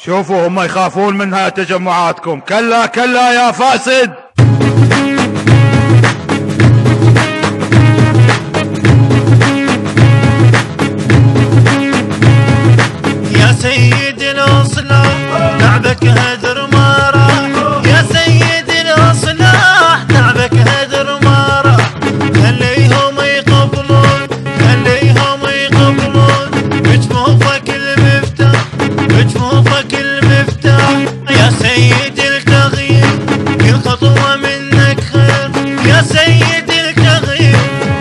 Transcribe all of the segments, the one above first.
شوفوا هم يخافون منها تجمعاتكم. كلا كلا يا فاسد. يا سيد الأصلاح تعبك هدر ما راح، يا سيد الأصلاح تعبك هدر ما راح. خليهم يقبلون، خليهم يقبلون بجفوفك المفتاح، بجفوفك المفتاح. يا سيد التغيير كل خطوة منك خير، يا سيد التغيير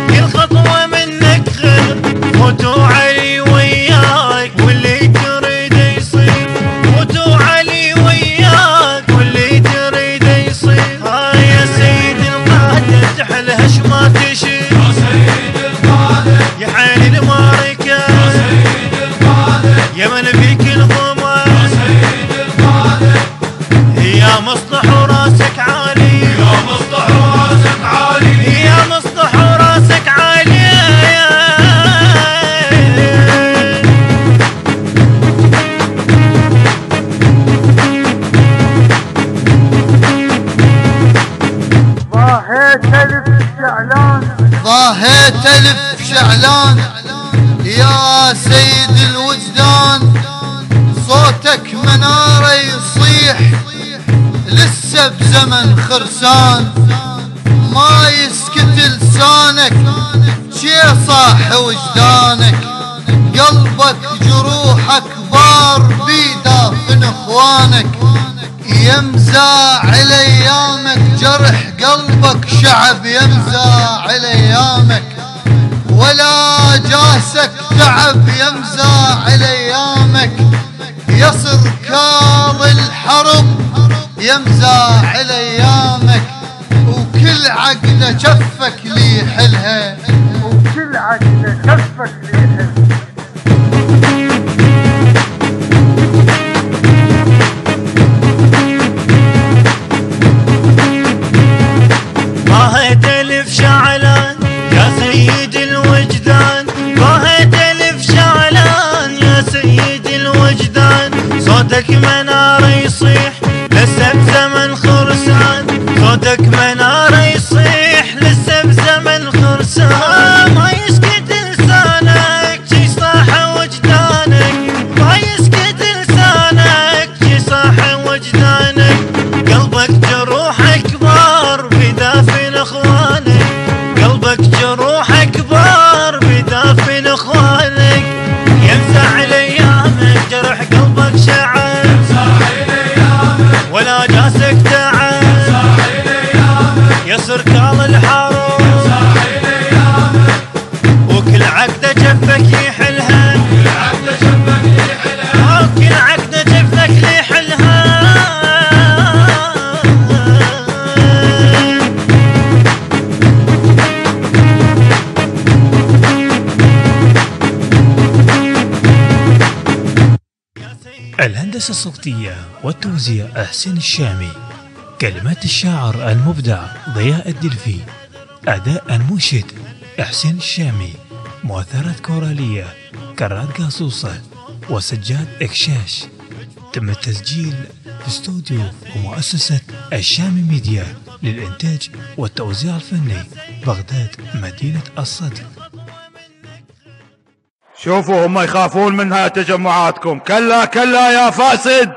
كل خطوة منك خير. فوتوا علي وياك واللي تريد يصير، فوتوا علي وياك واللي تريد يصير. يا سيد القادة تحلهش ما تشير، يا سيد القادة يا حين المعركة، يا سيد القادة يا من فيك الهمة، يا سيد القادة يا مصلح وراسك عالي، يا مصلح وراسك عالي، يا مصلح وراسك عالي. ضاهيت ألف شعلان، ضاهيت ألف شعلان يا سيد الوجدان. صوتك منارة يصيح لسه بزمن خرسان، ما يسكت لسانك شي صاح وجدانك. قلبك جروحك بار بيدافن اخوانك، يمزع على ايامك جرح قلبك شعب، يمزع على ايامك ولا جاسك تعب، يمزع على ايامك. يصر كاظ الحرب يمزع على ايامك، وكل عقده جفك لي حلها، وكل عقده جفك لي حلها. ضاهيت ألف شعلان يا سيد الوجدان، ضاهيت ألف شعلان يا سيد الوجدان. صوتك منارة يصيح لسه بزمن خرسان، صوتك منارة يصيح لسه بزمن خرسان. ما يسكت لسانك شي صاح وجدانك، ما يسكت لسانك شي صاح وجدانك. قلبك جروحك كبار بدافن اخوانك، قلبك جروحك كبار بدافن اخوانك. يمزع على ايامك جرح قلبك شعب، يمزع على ايامك ولا جاسك تعب، يمزع على ايامك يصر كاظ الحرب، يمزع على ايامك وكل عقده جفك يحلها، وكل عقده جفك يحلها، وكل عقده جفك يحلها. الهندسة الصوتية والتوزيع حسين الشامي، كلمات الشاعر المبدع ضياء الدلفي، أداء المنشد حسين الشامي، مؤثرات كورالية كرات قاصوصة وسجاد إكشاش. تم التسجيل في استوديو ومؤسسة الشامي ميديا للإنتاج والتوزيع الفني، بغداد مدينة الصدر. شوفوا هم يخافون منها تجمعاتكم. كلا كلا يا فاسد.